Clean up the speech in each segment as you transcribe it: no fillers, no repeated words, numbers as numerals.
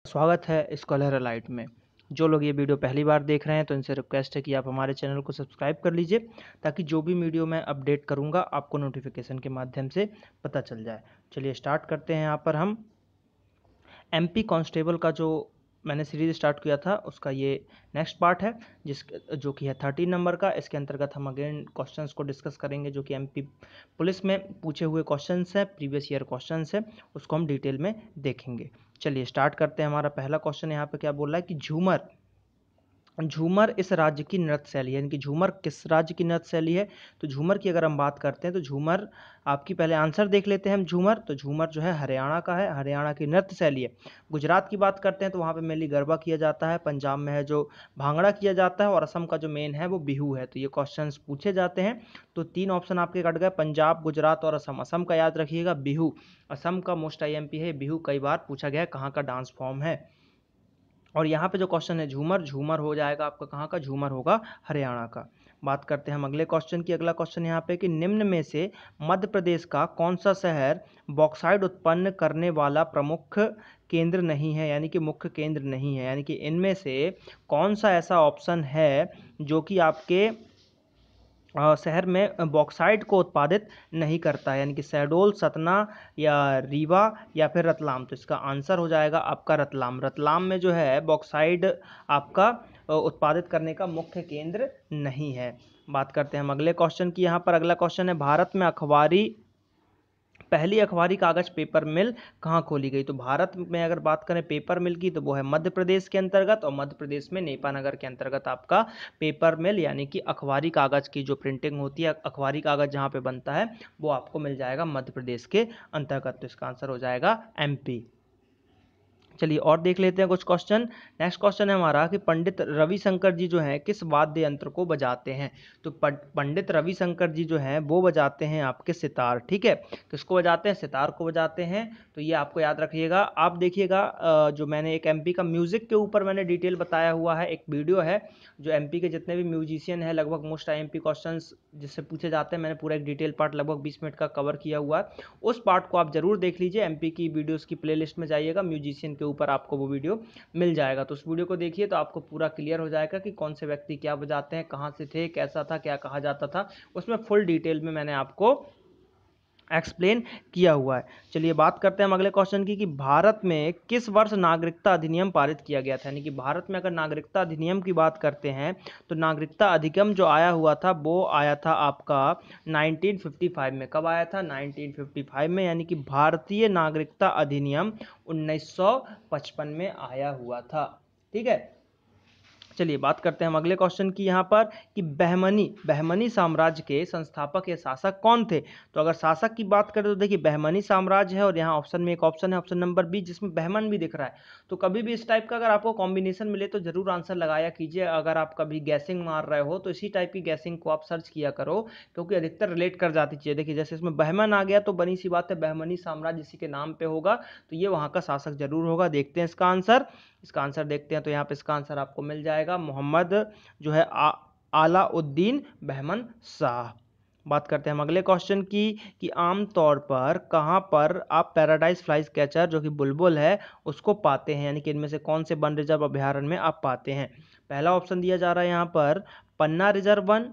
स्वागत है scholar Alight में। जो लोग ये वीडियो पहली बार देख रहे हैं तो इनसे रिक्वेस्ट है कि आप हमारे चैनल को सब्सक्राइब कर लीजिए ताकि जो भी वीडियो मैं अपडेट करूंगा आपको नोटिफिकेशन के माध्यम से पता चल जाए। चलिए स्टार्ट करते हैं। यहाँ पर हम एमपी कांस्टेबल का जो मैंने सीरीज स्टार्ट किया था उसका ये नेक्स्ट पार्ट है जो कि है 13 नंबर का। इसके अंतर्गत हम अगेन क्वेश्चंस को डिस्कस करेंगे जो कि एमपी पुलिस में पूछे हुए क्वेश्चंस है, प्रीवियस ईयर क्वेश्चंस है, उसको हम डिटेल में देखेंगे। चलिए स्टार्ट करते हैं। हमारा पहला क्वेश्चन यहाँ पे क्या बोल रहा है कि झूमर झूमर इस राज्य की नृत्य शैली है, यानी कि झूमर किस राज्य की नृत्य शैली है। तो झूमर की अगर हम बात करते हैं तो झूमर आपकी पहले आंसर देख लेते हैं हम। झूमर तो झूमर जो है हरियाणा का है, हरियाणा की नृत्य शैली है। गुजरात की बात करते हैं तो वहाँ पे मेनली गरबा किया जाता है, पंजाब में है जो भांगड़ा किया जाता है, और असम का जो मेन है वो बिहू है। तो ये क्वेश्चन पूछे जाते हैं। तो 3 ऑप्शन आपके कट गए, पंजाब, गुजरात और असम। असम का याद रखिएगा बिहू, असम का मोस्ट आईएमपी है बिहू। कई बार पूछा गया है कहाँ का डांस फॉर्म है। और यहाँ पे जो क्वेश्चन है झूमर, झूमर हो जाएगा आपका कहाँ का, झूमर होगा हरियाणा का। बात करते हैं हम अगले क्वेश्चन की। अगला क्वेश्चन यहाँ पे कि निम्न में से मध्य प्रदेश का कौन सा शहर बॉक्साइट उत्पन्न करने वाला प्रमुख केंद्र नहीं है, यानी कि मुख्य केंद्र नहीं है। यानी कि इनमें से कौन सा ऐसा ऑप्शन है जो कि आपके शहर में बॉक्साइट को उत्पादित नहीं करता है, यानी कि शहडोल, सतना या रीवा या फिर रतलाम। तो इसका आंसर हो जाएगा आपका रतलाम। रतलाम में जो है बॉक्साइट आपका उत्पादित करने का मुख्य केंद्र नहीं है। बात करते हैं हम अगले क्वेश्चन की। यहाँ पर अगला क्वेश्चन है भारत में पहली अखबारी कागज पेपर मिल कहाँ खोली गई। तो भारत में अगर बात करें पेपर मिल की तो वो है मध्य प्रदेश के अंतर्गत, और मध्य प्रदेश में नेपानगर के अंतर्गत आपका पेपर मिल यानी कि अखबारी कागज की जो प्रिंटिंग होती है, अखबारी कागज जहाँ पे बनता है वो आपको मिल जाएगा मध्य प्रदेश के अंतर्गत। तो इसका आंसर हो जाएगा एमपी। चलिए और देख लेते हैं कुछ क्वेश्चन। नेक्स्ट क्वेश्चन है हमारा कि पंडित रविशंकर जी जो हैं किस वाद्य यंत्र को बजाते हैं। तो पंडित रविशंकर जी जो हैं वो बजाते हैं आपके सितार। ठीक है, किसको बजाते हैं, सितार को बजाते हैं। तो ये आपको याद रखिएगा। आप देखिएगा जो मैंने एक एमपी का म्यूजिक के ऊपर मैंने डिटेल बताया हुआ है, एक वीडियो है जो एमपी के जितने भी म्यूजिशियन है लगभग मोस्ट आईएमपी क्वेश्चंस जिससे पूछे जाते हैं, मैंने पूरा एक डिटेल पार्ट लगभग 20 मिनट का कवर किया हुआ है। उस पार्ट को आप जरूर देख लीजिए। एमपी की वीडियोस की प्लेलिस्ट में जाइएगा, म्यूजिशियन के ऊपर आपको वो वीडियो मिल जाएगा। तो उस वीडियो को देखिए तो आपको पूरा क्लियर हो जाएगा कि कौन से व्यक्ति क्या बजाते हैं, कहाँ से थे, कैसा था, क्या कहा जाता था। उसमें फुल डिटेल में मैंने आपको एक्सप्लेन किया हुआ है। चलिए बात करते हैं हम अगले क्वेश्चन की कि भारत में किस वर्ष नागरिकता अधिनियम पारित किया गया था। यानी कि भारत में अगर नागरिकता अधिनियम की बात करते हैं तो नागरिकता अधिनियम जो आया हुआ था वो आया था आपका 1955 में। कब आया था, 1955 में, यानी कि भारतीय नागरिकता अधिनियम 1955 में आया हुआ था। ठीक है, चलिए बात करते हैं हम अगले क्वेश्चन की। यहाँ पर कि बहमनी साम्राज्य के संस्थापक या शासक कौन थे। तो अगर शासक की बात करें तो देखिए बहमनी साम्राज्य है, और यहाँ ऑप्शन में एक ऑप्शन है ऑप्शन नंबर बी जिसमें बहमन भी दिख रहा है। तो कभी भी इस टाइप का अगर आपको कॉम्बिनेशन मिले तो जरूर आंसर लगाया कीजिए। अगर आप कभी गैसिंग मार रहे हो तो इसी टाइप की गैसिंग को आप सर्च किया करो, क्योंकि अधिकतर रिलेट कर जाती चीजें। देखिए जैसे इसमें बहमन आ गया तो बनी सी बात है बहमनी साम्राज्य इसी के नाम पे होगा, तो ये वहाँ का शासक जरूर होगा। देखते हैं इसका आंसर। इसका आंसर देखते हैं तो यहाँ पे इसका आंसर आपको मिल जाएगा मोहम्मद जो है आलाउद्दीन बहमन शाह। बात करते हैं हम अगले क्वेश्चन की कि आमतौर पर कहाँ पर आप पैराडाइज फ्लाइज कैचर जो कि बुलबुल है उसको पाते हैं, यानी कि इनमें से कौन से वन रिजर्व अभ्यारण्य में आप पाते हैं। पहला ऑप्शन दिया जा रहा है यहाँ पर पन्ना रिजर्व वन,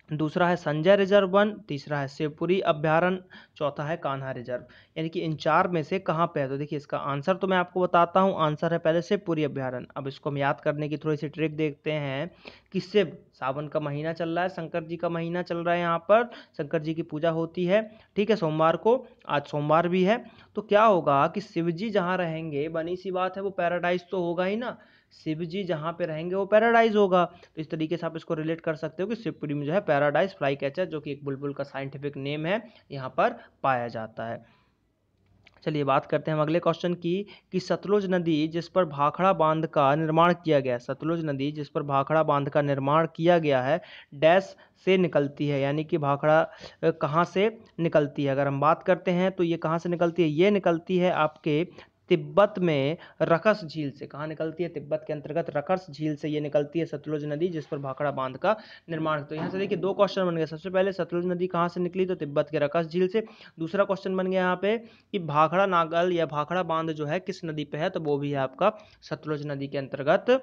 दूसरा है संजय रिजर्व वन, तीसरा है शिवपुरी अभ्यारण्य, चौथा है कान्हा रिजर्व। यानी कि इन चार में से कहाँ पे है। तो देखिए इसका आंसर तो मैं आपको बताता हूँ। आंसर है पहले शिवपुरी अभ्यारण्य। अब इसको हम याद करने की थोड़ी सी ट्रिक देखते हैं कि शिव, सावन का महीना चल रहा है, शंकर जी का महीना चल रहा है, यहाँ पर शंकर जी की पूजा होती है। ठीक है, सोमवार को, आज सोमवार भी है। तो क्या होगा कि शिव जी जहाँ रहेंगे, बनी सी बात है वो पैराडाइज तो होगा ही ना। शिव जी जहाँ पे रहेंगे वो पैराडाइज होगा। तो इस तरीके से आप इसको रिलेट कर सकते हो कि शिवपुरी में जो है पैराडाइज फ्लाई कैचर जो कि एक बुलबुल का साइंटिफिक नेम है यहाँ पर पाया जाता है। चलिए बात करते हैं हम अगले क्वेश्चन की कि सतलुज नदी जिस पर भाखड़ा बांध का निर्माण किया गया है, सतलुज नदी जिस पर भाखड़ा बांध का निर्माण किया गया है डैश से निकलती है। यानी कि भाखड़ा कहाँ से निकलती है। अगर हम बात करते हैं तो ये कहाँ से निकलती है, ये निकलती है आपके तिब्बत में रकस झील से। कहाँ निकलती है? तिब्बत के अंतर्गत रकस झील से ये निकलती है सतलुज नदी, जिस पर भाखड़ा बांध का निर्माण। तो यहाँ से देखिए दो क्वेश्चन बन गए। सबसे पहले सतलुज नदी कहाँ से निकली? तो तिब्बत के रकस झील से। दूसरा क्वेश्चन बन गया यहाँ पे कि भाखड़ा नागल या भाखड़ा बांध जो है किस नदी पे है? तो वो भी है आपका सतलुज नदी के अंतर्गत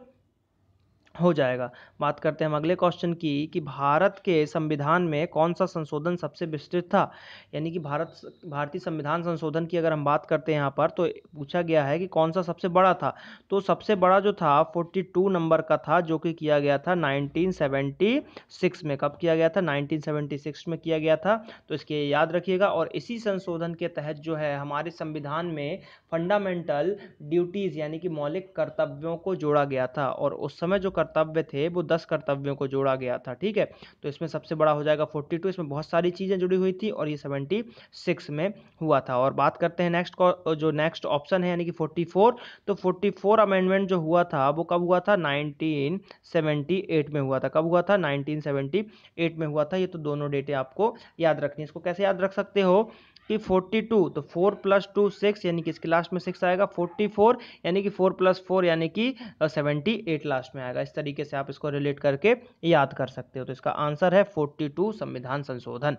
हो जाएगा। बात करते हैं हम अगले क्वेश्चन की कि भारत के संविधान में कौन सा संशोधन सबसे विस्तृत था? यानी कि भारतीय संविधान संशोधन की अगर हम बात करते हैं यहाँ पर, तो पूछा गया है कि कौन सा सबसे बड़ा था। तो सबसे बड़ा जो था 42 नंबर का था, जो कि किया गया था 1976 में। कब किया गया था? 1976 में किया गया था। तो इसके याद रखिएगा। और इसी संशोधन के तहत जो है हमारे संविधान में फंडामेंटल ड्यूटीज यानी कि मौलिक कर्तव्यों को जोड़ा गया था। और उस समय जो कर्तव्य थे वो 10 कर्तव्यों को जोड़ा गया था। ठीक है, तो इसमें सबसे बड़ा हो जाएगा 42। इसमें बहुत सारी चीजें जुड़ी हुई थी और ये 76 में हुआ था। और बात करते हैं नेक्स्ट ऑप्शन है यानी कि 44। तो 44 अमेंडमेंट जो हुआ था वो कब हुआ था? 1978 में हुआ था। कब हुआ था? 1978 में हुआ था। ये तो दोनों डेटे आपको याद रखनी है। इसको कैसे याद रख सकते हो कि 42, तो 4 + 2 6 यानी कि इसके लास्ट में 6 आएगा। 44 यानी कि 4 + 4 यानी कि 78 लास्ट में आएगा। इस तरीके से आप इसको रिलेट करके याद कर सकते हो। तो इसका आंसर है 42 संविधान संशोधन।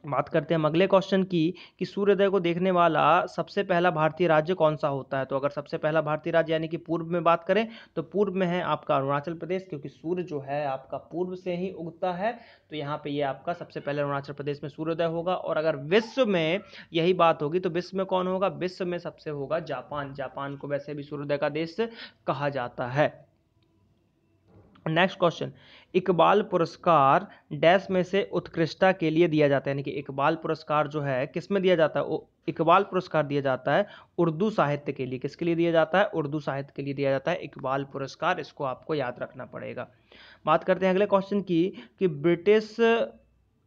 बात करते हैं हम अगले क्वेश्चन की कि सूर्योदय को देखने वाला सबसे पहला भारतीय राज्य कौन सा होता है? तो अगर सबसे पहला भारतीय राज्य यानी कि पूर्व में बात करें तो पूर्व में है आपका अरुणाचल प्रदेश, क्योंकि सूर्य जो है आपका पूर्व से ही उगता है। तो यहाँ पे ये आपका सबसे पहले अरुणाचल प्रदेश में सूर्योदय होगा। और अगर विश्व में यही बात होगी तो विश्व में कौन होगा? विश्व में सबसे होगा जापान। जापान को वैसे भी सूर्योदय का देश कहा जाता है। नेक्स्ट क्वेश्चन, इकबाल पुरस्कार डैश में से उत्कृष्टता के लिए दिया जाता है? यानी कि इकबाल पुरस्कार जो है किस में दिया जाता है? इकबाल पुरस्कार दिया जाता है उर्दू साहित्य के लिए। किसके लिए दिया जाता है? उर्दू साहित्य के लिए दिया जाता है इकबाल पुरस्कार। इसको आपको याद रखना पड़ेगा। बात करते हैं अगले क्वेश्चन की कि ब्रिटिश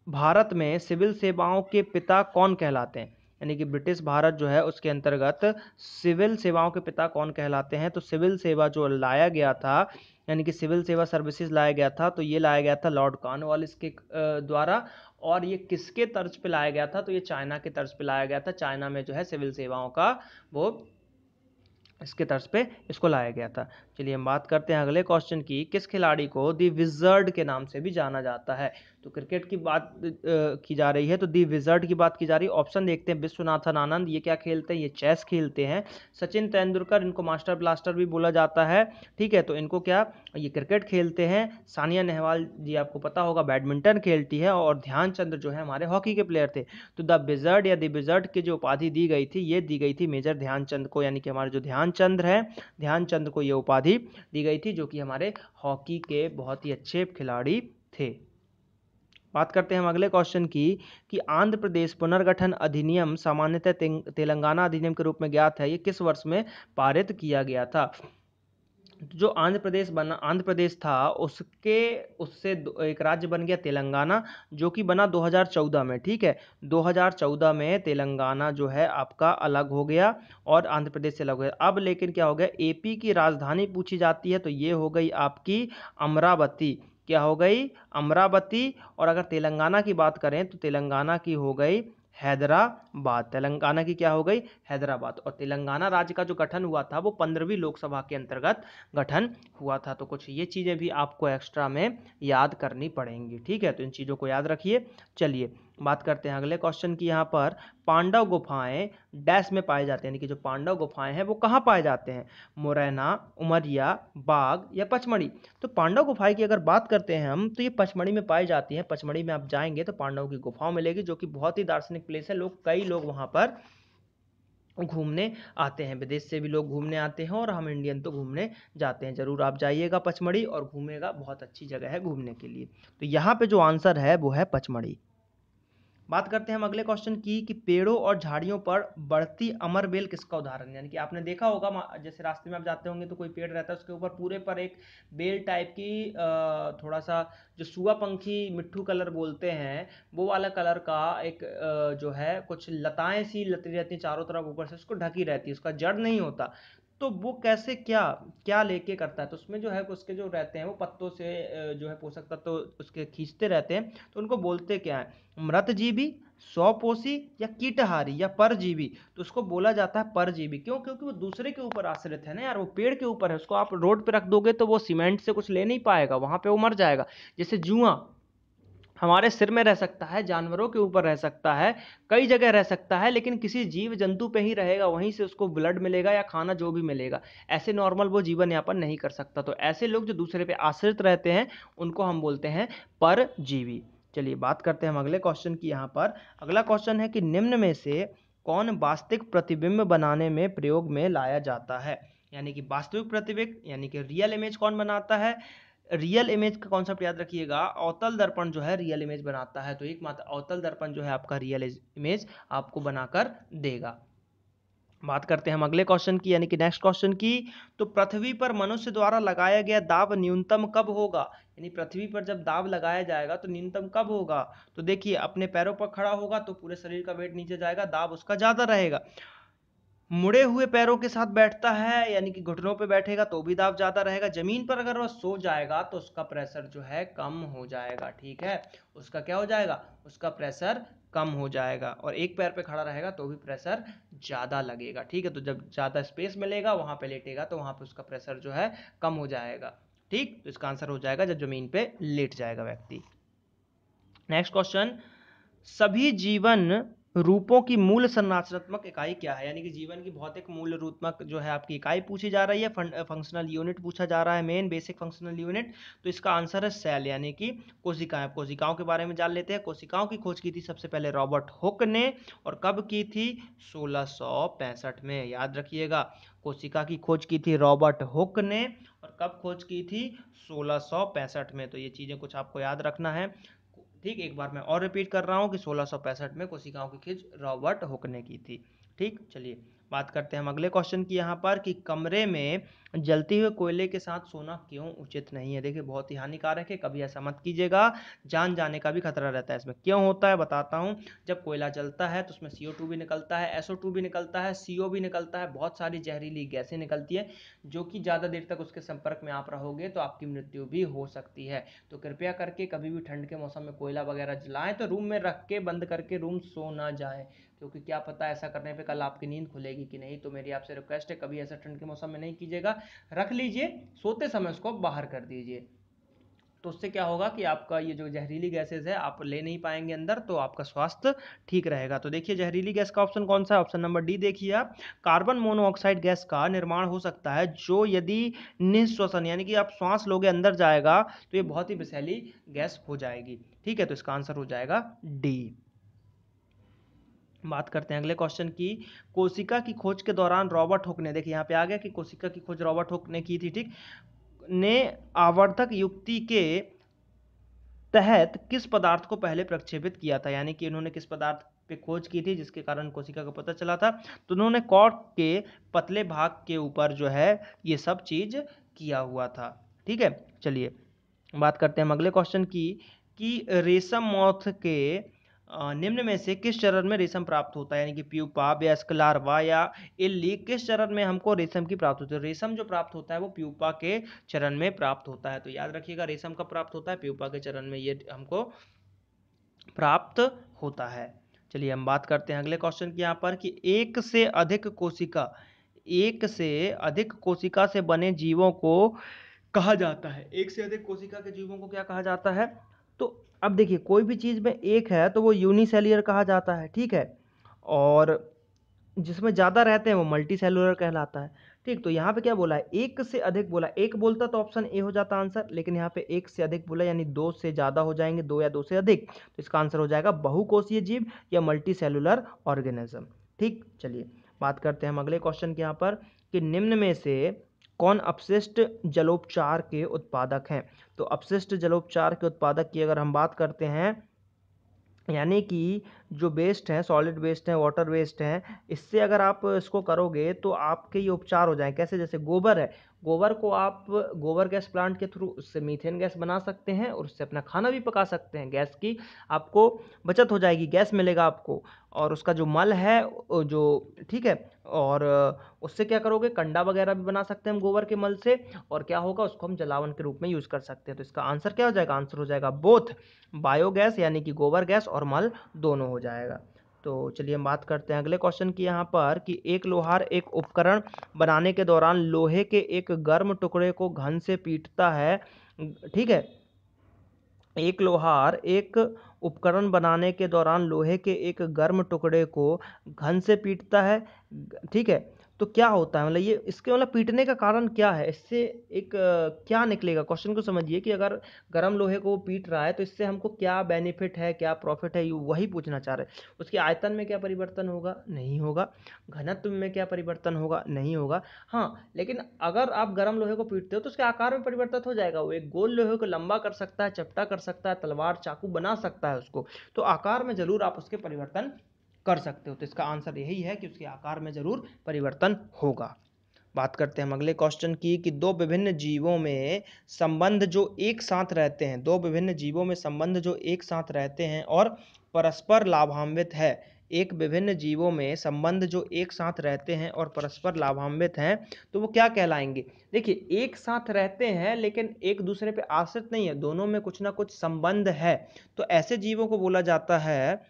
भारत में सिविल सेवाओं के पिता कौन कहलाते हैं? यानी कि ब्रिटिश भारत जो है उसके अंतर्गत सिविल सेवाओं के पिता कौन कहलाते हैं? तो सिविल सेवा जो लाया गया था यानी कि सिविल सेवा सर्विसेज लाया गया था, तो ये लाया गया था लॉर्ड कॉर्नवालिस के द्वारा। और ये किसके तर्ज पे लाया गया था? तो ये चाइना के तर्ज पे लाया गया था। चाइना में जो है सिविल सेवाओं का वो इसके तर्ज पे इसको लाया गया था। चलिए हम बात करते हैं अगले क्वेश्चन की, किस खिलाड़ी को दी विजर्ड के नाम से भी जाना जाता है? तो क्रिकेट की बात की जा रही है, तो दी विजर्ड की बात की जा रही है। ऑप्शन देखते हैं, विश्वनाथन आनंद ये क्या खेलते हैं? ये चेस खेलते हैं। सचिन तेंदुलकर, इनको मास्टर ब्लास्टर भी बोला जाता है। ठीक है, तो इनको क्या ये क्रिकेट खेलते हैं। सानिया नेहवाल जी आपको पता होगा बैडमिंटन खेलती है। और ध्यानचंद जो है हमारे हॉकी के प्लेयर थे। तो द विजर्ड या द विजर्ड की जो उपाधि दी गई थी ये दी गई थी मेजर ध्यानचंद को। यानी कि हमारे जो ध्यानचंद है, ध्यानचंद को ये उपाधि दी गई थी, जो कि हमारे हॉकी के बहुत ही अच्छे खिलाड़ी थे। बात करते हैं हम अगले क्वेश्चन की कि आंध्र प्रदेश पुनर्गठन अधिनियम सामान्यतः तेलंगाना अधिनियम के रूप में ज्ञात है, ये किस वर्ष में पारित किया गया था? जो आंध्र प्रदेश था उससे एक राज्य बन गया तेलंगाना, जो कि बना 2014 में। ठीक है, 2014 में तेलंगाना जो है आपका अलग हो गया और आंध्र प्रदेश से अलग हो गया। अब लेकिन क्या हो गया, एपी की राजधानी पूछी जाती है तो ये हो गई आपकी अमरावती। क्या हो गई? अमरावती। और अगर तेलंगाना की बात करें तो तेलंगाना की हो गई हैदराबाद। तेलंगाना की क्या हो गई? हैदराबाद। और तेलंगाना राज्य का जो गठन हुआ था वो 15वीं लोकसभा के अंतर्गत गठन हुआ था। तो कुछ ये चीजें भी आपको एक्स्ट्रा में याद करनी पड़ेंगी। ठीक है, तो इन चीजों को याद रखिए। चलिए बात करते हैं अगले क्वेश्चन की। यहाँ पर पांडव गुफाएं डैश में पाए जाते हैं, यानी कि जो पांडव गुफाएं हैं वो कहाँ पाए जाते हैं? मुरैना, उमरिया, बाग या पचमढ़ी? तो पांडव गुफाएं की अगर बात करते हैं हम तो ये पचमढ़ी में पाई जाती हैं। पचमढ़ी में आप जाएंगे तो पांडव की गुफाओं मिलेगी, जो कि बहुत ही दार्शनिक प्लेस है। कई लोग वहां पर घूमने आते हैं, विदेश से भी लोग घूमने आते हैं और हम इंडियन तो घूमने जाते हैं। जरूर आप जाइएगा पचमढ़ी और घूमेगा, बहुत अच्छी जगह है घूमने के लिए। तो यहाँ पे जो आंसर है वो है पचमढ़ी। बात करते हैं हम अगले क्वेश्चन की कि पेड़ों और झाड़ियों पर बढ़ती अमर बेल किसका उदाहरण? यानी कि आपने देखा होगा जैसे रास्ते में आप जाते होंगे तो कोई पेड़ रहता है, उसके ऊपर पूरे पर एक बेल टाइप की थोड़ा सा जो सुआ पंखी मिट्ठू कलर बोलते हैं वो वाला कलर का एक जो है कुछ लताएं सी लती रहती हैं चारों तरफ, ऊपर से उसको ढकी रहती है, उसका जड़ नहीं होता। तो वो कैसे क्या क्या लेके करता है, तो उसमें जो है उसके जो रहते हैं वो पत्तों से जो है पोषक तत्व तो उसके खींचते रहते हैं, तो उनको बोलते क्या है, मृतजीवी, स्वपोषी या कीटहारी या परजीवी। तो उसको बोला जाता है परजीवी। क्यों? क्योंकि वो दूसरे के ऊपर आश्रित है ना यार, वो पेड़ के ऊपर है, उसको आप रोड पे रख दोगे तो वो सीमेंट से कुछ ले नहीं पाएगा, वहां पे वो मर जाएगा। जैसे जुआ हमारे सिर में रह सकता है, जानवरों के ऊपर रह सकता है, कई जगह रह सकता है, लेकिन किसी जीव जंतु पे ही रहेगा, वहीं से उसको ब्लड मिलेगा या खाना जो भी मिलेगा। ऐसे नॉर्मल वो जीवन यापन नहीं कर सकता। तो ऐसे लोग जो दूसरे पे आश्रित रहते हैं उनको हम बोलते हैं परजीवी। चलिए बात करते हैं हम अगले क्वेश्चन की। यहाँ पर अगला क्वेश्चन है कि निम्न में से कौन वास्तविक प्रतिबिंब बनाने में प्रयोग में लाया जाता है। यानी कि वास्तविक प्रतिबिंब यानी कि रियल इमेज कौन बनाता है। रियल इमेज का कॉन्सेप्ट याद रखिएगा, अवतल दर्पण जो है रियल इमेज बनाता है। तो एकमात्र अवतल दर्पण जो है आपका रियल इमेज आपको बनाकर देगा। बात करते हैं हम अगले क्वेश्चन की, यानी कि नेक्स्ट क्वेश्चन की। तो पृथ्वी पर मनुष्य द्वारा लगाया गया दाब न्यूनतम कब होगा। यानी पृथ्वी पर जब दाब लगाया जाएगा तो न्यूनतम कब होगा। तो देखिए, अपने पैरों पर खड़ा होगा तो पूरे शरीर का वेट नीचे जाएगा, दाब उसका ज्यादा रहेगा। मुड़े हुए पैरों के साथ बैठता है यानी कि घुटनों पे बैठेगा तो भी दाब ज्यादा रहेगा। जमीन पर अगर वह सो जाएगा तो उसका प्रेशर जो है कम हो जाएगा। ठीक है, उसका क्या हो जाएगा, उसका प्रेशर कम हो जाएगा। और एक पैर पे खड़ा रहेगा तो भी प्रेशर ज्यादा लगेगा। ठीक है, तो जब ज्यादा स्पेस मिलेगा वहां पे लेटेगा तो वहां पे उसका प्रेशर जो है कम हो जाएगा। ठीक, तो इसका आंसर हो जाएगा जब जमीन पे लेट जाएगा व्यक्ति। नेक्स्ट क्वेश्चन, सभी जीवन रूपों की मूल संरचनात्मक इकाई क्या है। यानी कि जीवन की भौतिक मूल रूपात्मक जो है आपकी इकाई पूछी जा रही है, फंक्शनल यूनिट पूछा जा रहा है, मेन बेसिक फंक्शनल यूनिट। तो इसका आंसर है सेल यानी कि कोशिकाएं। कोशिकाओं के बारे में जान लेते हैं। कोशिकाओं की खोज की थी सबसे पहले रॉबर्ट हुक ने, और कब की थी, 1665 में। याद रखिएगा, कोशिका की खोज की थी रॉबर्ट हुक ने, और कब खोज की थी, 1665 में। तो ये चीजें कुछ आपको याद रखना है। ठीक, एक बार मैं और रिपीट कर रहा हूँ कि 1665 में कोशिकाओं की खोज रॉबर्ट हुक ने की थी। ठीक, चलिए बात करते हैं हम अगले क्वेश्चन की। यहाँ पर कि कमरे में जलते हुए कोयले के साथ सोना क्यों उचित नहीं है। देखिए, बहुत ही हानिकारक है, कभी ऐसा मत कीजिएगा, जान जाने का भी खतरा रहता है इसमें। क्यों होता है बताता हूँ। जब कोयला जलता है तो उसमें CO2 भी निकलता है, SO2 भी निकलता है, CO भी निकलता है, बहुत सारी जहरीली गैसें निकलती है, जो कि ज़्यादा देर तक उसके संपर्क में आप रहोगे तो आपकी मृत्यु भी हो सकती है। तो कृपया करके कभी भी ठंड के मौसम में कोयला वगैरह जलाएं तो रूम में रख के बंद करके रूम सो ना जाए, क्योंकि क्या पता ऐसा करने पे कल आपकी नींद खुलेगी कि नहीं। तो मेरी आपसे रिक्वेस्ट है, कभी ऐसा ठंड के मौसम में नहीं कीजिएगा, रख लीजिए, सोते समय उसको बाहर कर दीजिए। तो उससे क्या होगा कि आपका ये जो जहरीली गैसेज है आप ले नहीं पाएंगे अंदर, तो आपका स्वास्थ्य ठीक रहेगा। तो देखिए, जहरीली गैस का ऑप्शन कौन सा है, ऑप्शन नंबर डी देखिए आप, कार्बन मोनोऑक्साइड गैस का निर्माण हो सकता है, जो यदि निःश्वसन यानी कि आप श्वास लोगे अंदर जाएगा तो ये बहुत ही विषैली गैस हो जाएगी। ठीक है, तो इसका आंसर हो जाएगा डी। बात करते हैं अगले क्वेश्चन की। कोशिका की खोज के दौरान रॉबर्ट हुक ने, देखिए यहाँ पे आ गया कि कोशिका की खोज रॉबर्ट हुक ने की थी। ठीक, ने आवर्धक युक्ति के तहत किस पदार्थ को पहले प्रक्षेपित किया था। यानी कि उन्होंने किस पदार्थ पे खोज की थी जिसके कारण कोशिका को पता चला था। तो उन्होंने कॉर्क के पतले भाग के ऊपर जो है ये सब चीज किया हुआ था। ठीक है, चलिए बात करते हैं हम अगले क्वेश्चन की कि रेशम मौथ के निम्न में से किस चरण में रेशम प्राप्त होता है। यानी कि प्यूपा, वयस्क, लार्वा या इल्ली, किस चरण में हमको रेशम की प्राप्त होती है। रेशम जो प्राप्त होता है वो प्यूपा के चरण में प्राप्त होता है। तो याद रखिएगा, रेशम कब प्राप्त होता है, प्यूपा के चरण में ये हमको प्राप्त होता है। चलिए हम बात करते हैं अगले क्वेश्चन की। यहाँ पर कि एक से अधिक कोशिका से बने जीवों को कहा जाता है। एक से अधिक कोशिका के जीवों को क्या कहा जाता है। तो अब देखिए, कोई भी चीज में एक है तो वो यूनिसेल्युलर कहा जाता है। ठीक है, और जिसमें ज्यादा रहते हैं वो मल्टी सेलुलर कहलाता है। ठीक, तो यहाँ पे क्या बोला है, एक से अधिक बोला, एक बोलता तो ऑप्शन ए हो जाता आंसर, लेकिन यहाँ पे एक से अधिक बोला यानी दो से ज्यादा हो जाएंगे, दो या दो से अधिक। तो इसका आंसर हो जाएगा बहुकोषीय जीव या मल्टी सेलुलर ऑर्गेनिज्म। ठीक, चलिए बात करते हैं हम अगले क्वेश्चन के यहाँ पर कि निम्न में से कौन अपशिष्ट जलोपचार के उत्पादक हैं। तो अपशिष्ट जलोपचार के उत्पादक की अगर हम बात करते हैं, यानी कि जो वेस्ट हैं, सॉलिड वेस्ट हैं, वाटर वेस्ट हैं, इससे अगर आप इसको करोगे तो आपके ये उपचार हो जाएँ। कैसे? जैसे गोबर है, गोबर को आप गोबर गैस प्लांट के थ्रू उससे मीथेन गैस बना सकते हैं और उससे अपना खाना भी पका सकते हैं। गैस की आपको बचत हो जाएगी, गैस मिलेगा आपको। और उसका जो मल है जो ठीक है, और उससे क्या करोगे, कंडा वगैरह भी बना सकते हैं हम गोबर के मल से, और क्या होगा, उसको हम जलावन के रूप में यूज़ कर सकते हैं। तो इसका आंसर क्या हो जाएगा? आंसर हो जाएगा बोथ, बायोगैस यानी कि गोबर गैस और मल दोनों हो जाएगा। तो चलिए हम बात करते हैं अगले क्वेश्चन की यहाँ पर कि एक लोहार एक उपकरण बनाने के दौरान लोहे के एक गर्म टुकड़े को घन से पीटता है, ठीक है। एक लोहार एक उपकरण बनाने के दौरान लोहे के एक गर्म टुकड़े को घन से पीटता है, ठीक है। तो क्या होता है, मतलब ये इसके मतलब पीटने का कारण क्या है? इससे एक क्या निकलेगा? क्वेश्चन को समझिए कि अगर गर्म लोहे को वो पीट रहा है तो इससे हमको क्या बेनिफिट है, क्या प्रॉफिट है, वही पूछना चाह रहे हैं। उसके आयतन में क्या परिवर्तन होगा? नहीं होगा। घनत्व में क्या परिवर्तन होगा? नहीं होगा। हाँ, लेकिन अगर आप गर्म लोहे को पीटते हो तो उसके आकार में परिवर्तन हो जाएगा। वो एक गोल लोहे को लंबा कर सकता है, चपटा कर सकता है, तलवार चाकू बना सकता है उसको। तो आकार में जरूर आप उसके परिवर्तन कर सकते हो। तो इसका आंसर यही है कि उसके आकार में जरूर परिवर्तन होगा। बात करते हैं हम अगले क्वेश्चन की कि दो विभिन्न जीवों में संबंध जो एक साथ रहते हैं, दो विभिन्न जीवों में संबंध जो एक साथ रहते हैं और परस्पर लाभान्वित है। एक विभिन्न जीवों में संबंध जो एक साथ रहते हैं और परस्पर लाभान्वित हैं, तो वो क्या कहलाएंगे? देखिए, एक साथ रहते हैं लेकिन एक दूसरे पे आश्रित नहीं है, दोनों में कुछ ना कुछ संबंध है। तो ऐसे जीवों को बोला जाता है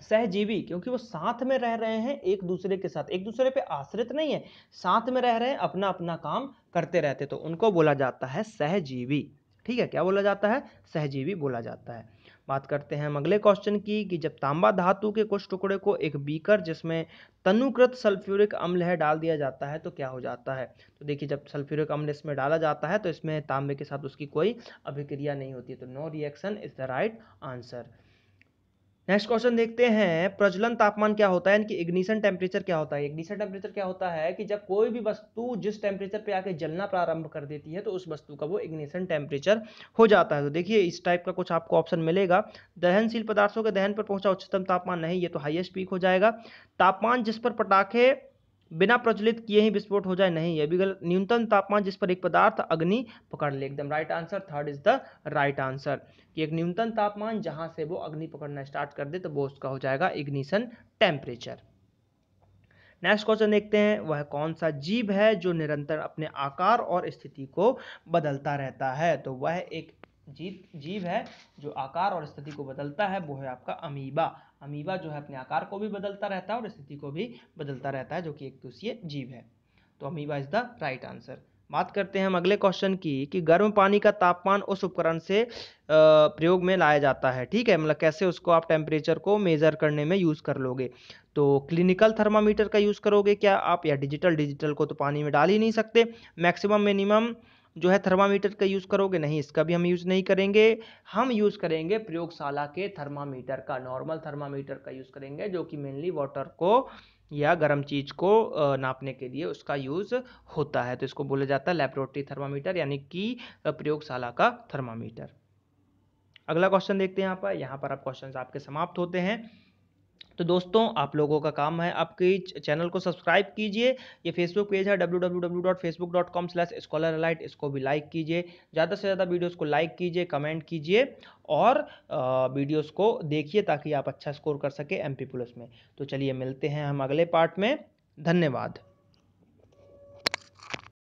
सहजीवी, क्योंकि वो साथ में रह रहे हैं एक दूसरे के साथ, एक दूसरे पे आश्रित नहीं है, साथ में रह रहे हैं, अपना अपना काम करते रहते, तो उनको बोला जाता है सहजीवी। ठीक है, क्या बोला जाता है? सहजीवी बोला जाता है। बात करते हैं हम अगले क्वेश्चन की कि जब तांबा धातु के कुछ टुकड़े को एक बीकर जिसमें तनुकृत सल्फ्यूरिक अम्ल है डाल दिया जाता है तो क्या हो जाता है? तो देखिए, जब सल्फ्यूरिक अम्ल इसमें डाला जाता है तो इसमें तांबे के साथ उसकी कोई अभिक्रिया नहीं होती है, तो no reaction is the right answer. Next question देखते हैं, प्रज्वलन तापमान क्या होता है, यानी कि इग्निशन टेम्परेचर क्या होता है? इग्निशन टेम्परेचर क्या होता है कि जब कोई भी वस्तु जिस टेम्परेचर पे आके जलना प्रारंभ कर देती है तो उस वस्तु का वो इग्निशन टेम्परेचर हो जाता है। तो देखिए, इस टाइप का कुछ आपको ऑप्शन मिलेगा। दहनशील पदार्थों के दहन पर पहुंचा उच्चतम तापमान, नहीं, ये तो हाईएस्ट पीक हो जाएगा। तापमान जिस पर पटाखे बिना प्रज्वलित किए ही विस्फोट हो जाए, नहीं, ये भी गलत। न्यूनतम तापमान जिस पर एक पदार्थ अग्नि पकड़ ले, एकदम right answer, third is the right answer. कि एक न्यूनतम तापमान जहां से वो अग्नि पकड़ना स्टार्ट कर दे तो वो उसका हो जाएगा इग्निशन टेम्परेचर। नेक्स्ट क्वेश्चन देखते हैं, वह कौन सा जीव है जो निरंतर अपने आकार और स्थिति को बदलता रहता है? तो वह एक जीव है जो आकार और स्थिति को बदलता है, वो है आपका अमीबा। अमीबा जो है अपने आकार को भी बदलता रहता है और स्थिति को भी बदलता रहता है, जो कि एक कोषीय जीव है। तो amoeba is the right answer. बात करते हैं हम अगले क्वेश्चन की कि गर्म पानी का तापमान उस उपकरण से प्रयोग में लाया जाता है, ठीक है, मतलब कैसे उसको आप टेम्परेचर को मेजर करने में यूज कर लोगे? तो क्लिनिकल थर्मामीटर का यूज करोगे क्या आप, या डिजिटल? डिजिटल को तो पानी में डाल ही नहीं सकते। मैक्सिमम मिनिमम जो है थर्मामीटर का यूज करोगे? नहीं, इसका भी हम यूज नहीं करेंगे। हम यूज करेंगे प्रयोगशाला के थर्मामीटर का, नॉर्मल थर्मामीटर का यूज करेंगे, जो कि मेनली वाटर को या गर्म चीज को नापने के लिए उसका यूज होता है। तो इसको बोला जाता है लैबोरेटरी थर्मामीटर, यानी कि प्रयोगशाला का थर्मामीटर। अगला क्वेश्चन देखते हैं यहाँ पर आप क्वेश्चन आपके समाप्त होते हैं। तो दोस्तों, आप लोगों का काम है, आपके चैनल को सब्सक्राइब कीजिए। ये फेसबुक पेज है www.facebook.com/scholaralite, इसको भी लाइक कीजिए। ज़्यादा से ज़्यादा वीडियोस को लाइक कीजिए, कमेंट कीजिए और वीडियोस को देखिए ताकि आप अच्छा स्कोर कर सके MP+ में। तो चलिए मिलते हैं हम अगले पार्ट में। धन्यवाद।